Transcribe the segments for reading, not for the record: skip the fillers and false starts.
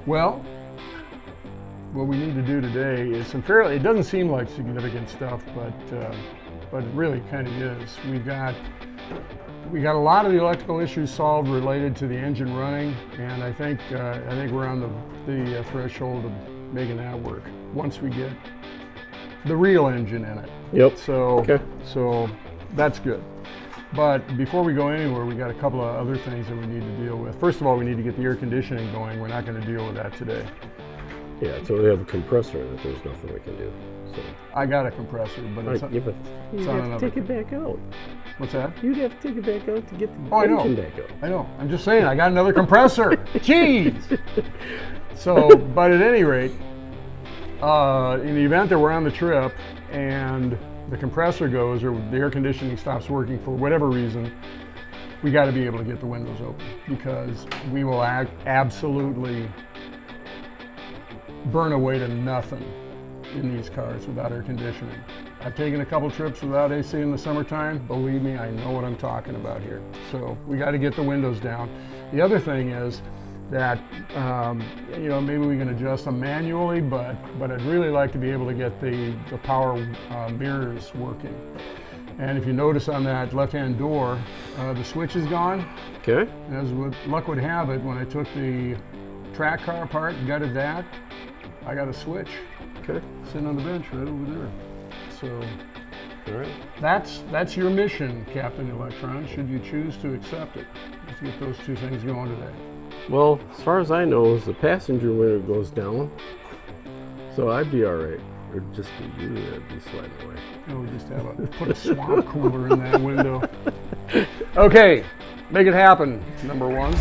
Well, what we need to do today is some fairly, it doesn't seem like significant stuff, but it really kind of is. We got a lot of the electrical issues solved related to the engine running, and I think we're on the threshold of making that work once we get the real engine in it. Yep. So that's good. But before we go anywhere, we got a couple of other things that we need to deal with. First of all, we need to get the air conditioning going. We're not going to deal with that today. Yeah, so we have a compressor in it. There's nothing we can do. So I got a compressor, but it's, yeah, but you'd have to take it back out. What's that? You'd have to take it back out to get the engine back out. I know. I'm just saying, I got another compressor. Jeez. So, but at any rate, in the event that we're on the trip and the compressor goes or the air conditioning stops working for whatever reason, we got to be able to get the windows open, because we will absolutely burn away to nothing in these cars without air conditioning. I've taken a couple trips without AC in the summertime. Believe me, I know what I'm talking about here. So we got to get the windows down. The other thing is that maybe we can adjust them manually, but I'd really like to be able to get the power mirrors working. And if you notice on that left-hand door, the switch is gone. Okay. As luck would have it, when I took the track car apart and gutted that, I got a switch. Okay. Sitting on the bench right over there. So all right. That's your mission, Captain Electron, should you choose to accept it. Let's get those two things going today. Well, as far as I know, the passenger window goes down, so I'd be all right. Or just be you that'd be sliding away. We'll just put a swamp cooler in that window. Okay, make it happen, number one.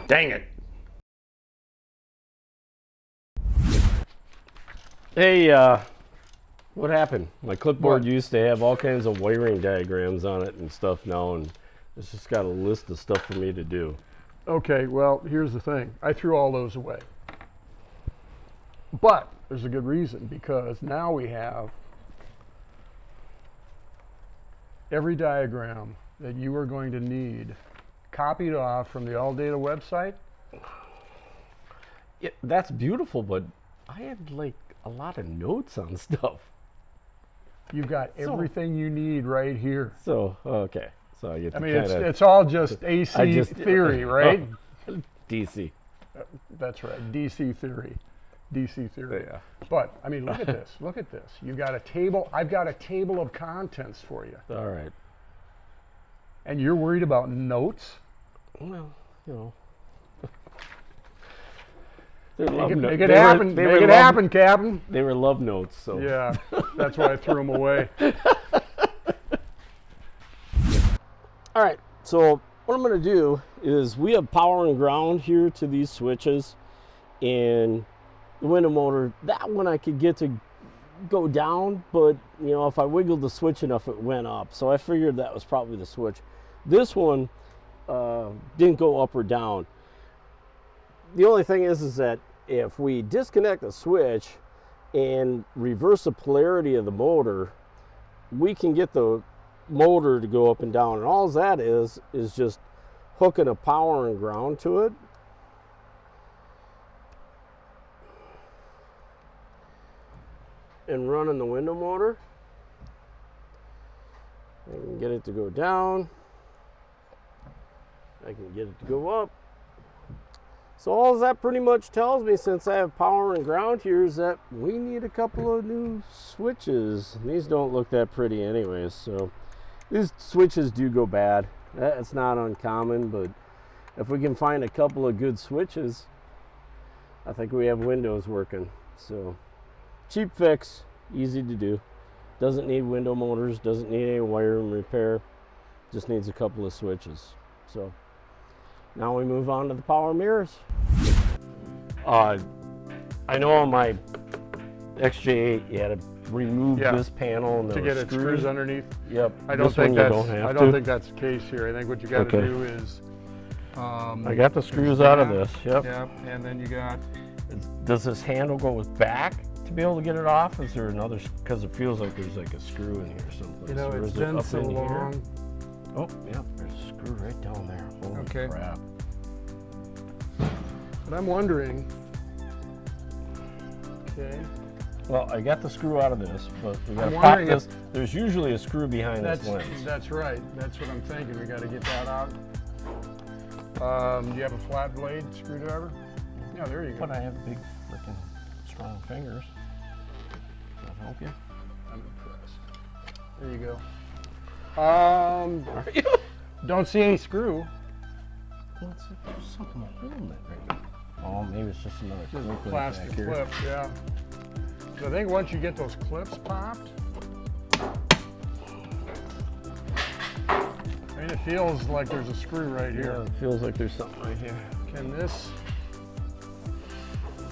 Dang it. Hey, what happened? My clipboard used to have all kinds of wiring diagrams on it and stuff now, and it's just got a list of stuff for me to do. Okay, well, here's the thing. I threw all those away. But there's a good reason, because now we have every diagram that you are going to need copied off from the AllData website. Yeah, that's beautiful, but I had like a lot of notes on stuff. You've got everything you need right here. So, okay. So I get to it's all just AC theory, right? DC. That's right, DC theory. DC theory. Yeah. But, I mean, look at this. Look at this. You've got a table. I've got a table of contents for you. All right. And you're worried about notes? Well, you know. Make it happen, Captain. They were love notes, so. Yeah, that's why I threw them away. All right, so what I'm going to do is we have power and ground here to these switches, and the window motor, that one I could get to go down, but you know, if I wiggled the switch enough, it went up. So I figured that was probably the switch. This one didn't go up or down. The only thing is that if we disconnect the switch and reverse the polarity of the motor, we can get the motor to go up and down. And all that is just hooking a power and ground to it. And running the window motor. I can get it to go down. I can get it to go up. So all that pretty much tells me, since I have power and ground here, is that we need a couple of new switches. And these don't look that pretty anyways, so these switches do go bad. That's not uncommon, but if we can find a couple of good switches, I think we have windows working. So cheap fix, easy to do. Doesn't need window motors, doesn't need any wiring repair, just needs a couple of switches. So now we move on to the power mirrors. I know on my XJ8 you had to remove this panel and to get it screws underneath. Yep. I don't think that's the case here. I think what you got to do is. I got the screws out of this. Yep. Yep. And then you got. Does this handle go back to be able to get it off? Is there another? Because it feels like there's like a screw in here someplace. You know, it's been so long. Oh, yeah. There's a screw right down there. Holy crap. But I'm wondering. Okay. Well, I got the screw out of this, but we got to pop this. There's usually a screw behind this lens. That's right. That's what I'm thinking. We got to get that out. Do you have a flat blade screwdriver? Yeah, there you go. But I have big, freaking strong fingers. Does that help you? I'm impressed. There you go. Don't see any screw. Let's see if there's something holding it right now. Oh, maybe it's just another clip. Plastic clip, yeah. So I think once you get those clips popped, I mean, it feels like there's a screw right here. Yeah, it feels like there's something right here. Can this?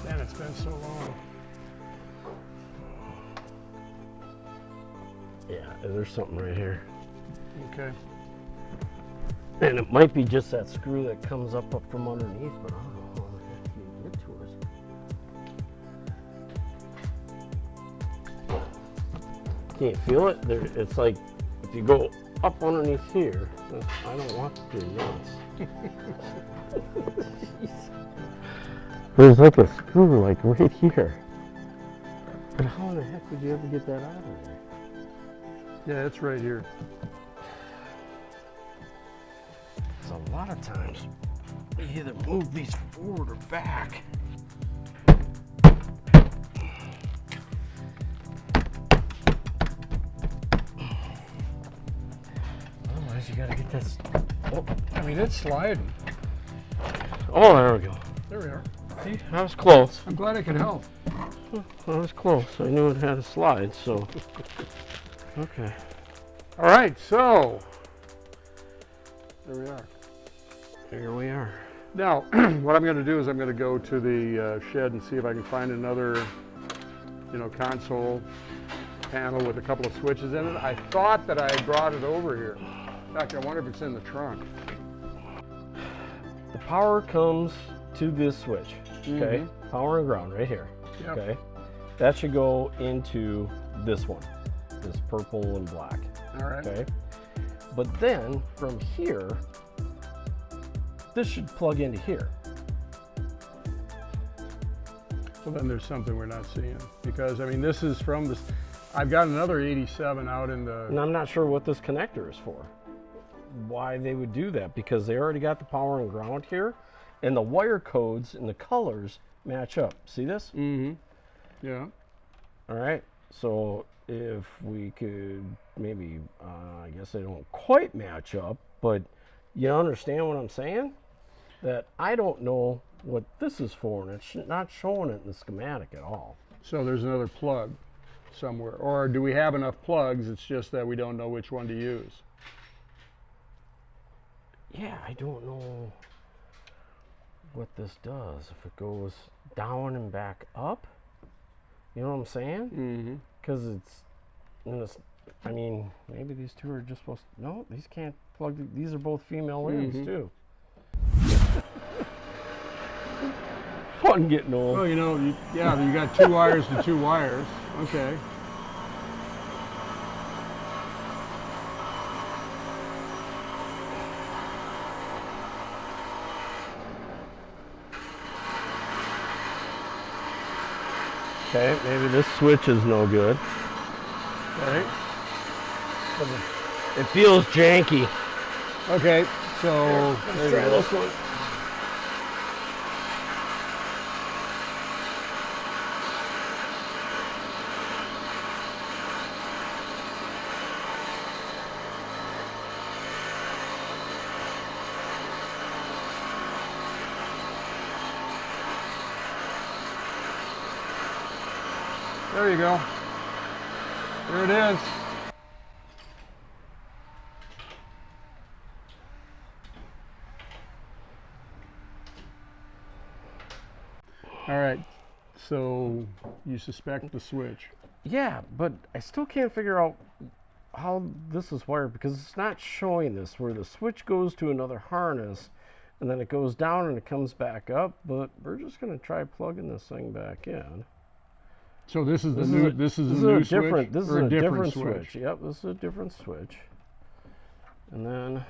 Man, it's been so long. Yeah, there's something right here. Okay. And it might be just that screw that comes up from underneath, but I don't know how the heck you get to it. Can you feel it? It's like if you go up underneath here, I don't want to do nuts. There's like a screw like right here. But how in the heck would you ever get that out of there? Yeah, it's right here. A lot of times you either move these forward or back. Otherwise you gotta get this. Oh, I mean, it's sliding. Oh, there we go. There we are. See, I was close. I'm glad I could help. I was close. I knew it had a slide, so. Okay. All right, so there we are. Here we are. Now, what I'm going to do is I'm going to go to the shed and see if I can find another, console panel with a couple of switches in it. I thought that I had brought it over here. In fact, I wonder if it's in the trunk. The power comes to this switch, okay? Power and ground right here, okay? That should go into this one, this purple and black, all right? Okay? But then from here, this should plug into here. Well, then there's something we're not seeing, because I mean, this is from this. I've got another 87 out in the. And I'm not sure what this connector is for. Why they would do that, because they already got the power and ground here, and the wire codes and the colors match up. See this? Yeah. All right. So if we could maybe, I guess they don't quite match up, but you understand what I'm saying? That I don't know what this is for, and it's not showing it in the schematic at all. So there's another plug somewhere, or do we have enough plugs? It's just that we don't know which one to use. Yeah, I don't know what this does. If it goes down and back up, you know what I'm saying? Because I mean, maybe these two are just supposed to, no, these can't plug, these are both female rims too. Fun getting old. Well, you got two wires to two wires. Okay. Okay, maybe this switch is no good. Okay. It feels janky. Okay, so let's try this one. There you go. There it is. All right, so you suspect the switch. Yeah, but I still can't figure out how this is wired because it's not showing this where the switch goes to another harness and then it goes down and it comes back up, but we're just going to try plugging this thing back in. So this is the new this is a new switch? This is or a different switch? switch. Yep, this is a different switch. And then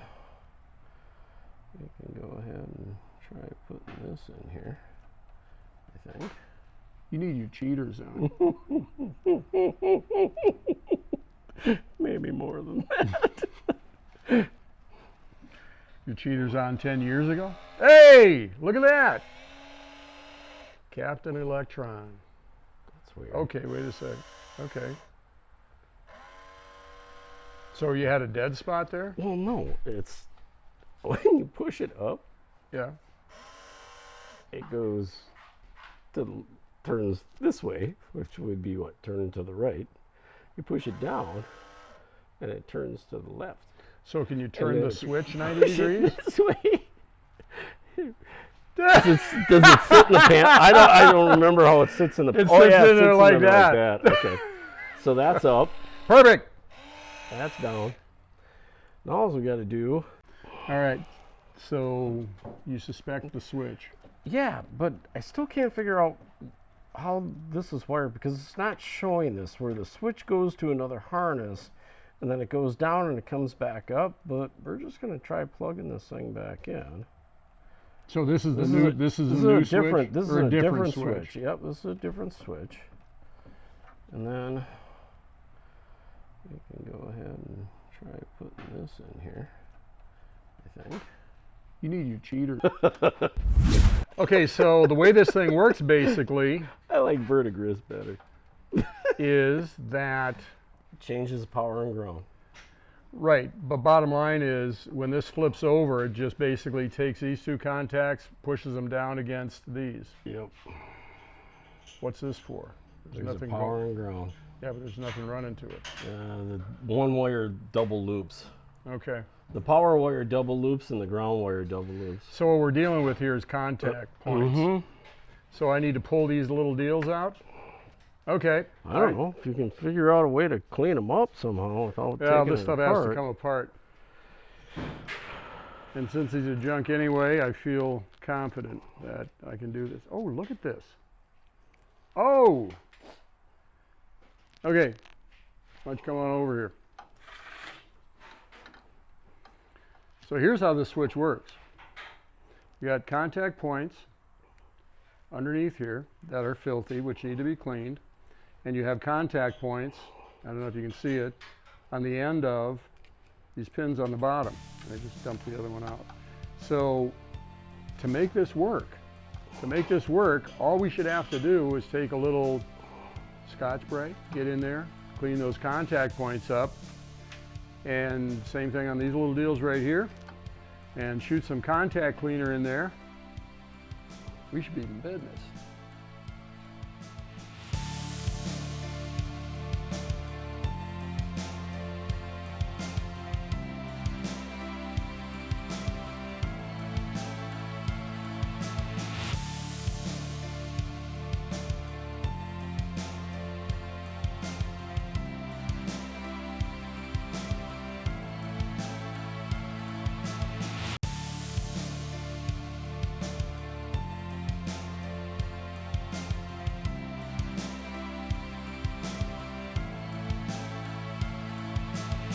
we can go ahead and try putting this in here, I think. You need your cheaters on. Maybe more than that. Your cheaters on 10 years ago? Hey, look at that. Captain Electron. That's weird. Okay, wait a sec. Okay. So you had a dead spot there? Well, no, it's when you push it up, Yeah. it goes turns this way, which would be what, turning to the right. You push it down, and it turns to the left. So can you turn then the if you switch 90 Push it degrees? this way. Does it sit in the pan? I don't remember how it sits in the. It Oh sits yeah, in it there sits like in there that. like that. Okay, so that's up. Perfect. That's down. Now all we got to do. All right. So you suspect the switch. Yeah, but I still can't figure out how this is wired because it's not showing this where the switch goes to another harness and then it goes down and it comes back up, but we're just going to try plugging this thing back in. So this is the new this is a new switch? This is or a different switch? switch. Yep, this is a different switch. And then we can go ahead and try putting this in here, I think. You need your cheaters. Okay, so the way this thing works basically I like verdigris better. is that, Changes power and ground. right, but bottom line is when this flips over, it just basically takes these two contacts, pushes them down against these. Yep. What's this for? There's a power and ground. Yeah, but there's nothing running to it. The one wire double loops. Okay. The power wire double loops and the ground wire double loops. So what we're dealing with here is contact points. So I need to pull these little deals out? Okay. I don't know if you can figure out a way to clean them up somehow without Yeah, taking this it stuff apart. has to come apart. And since these are junk anyway, I feel confident that I can do this. Oh, look at this. Oh! Okay. Why don't you come on over here? So here's how this switch works. You got contact points underneath here that are filthy, which need to be cleaned. And you have contact points, I don't know if you can see it, on the end of these pins on the bottom. I just dumped the other one out. So to make this work, all we should have to do is take a little Scotch-Brite, get in there, clean those contact points up, and same thing on these little deals right here, and shoot some contact cleaner in there. We should be in business.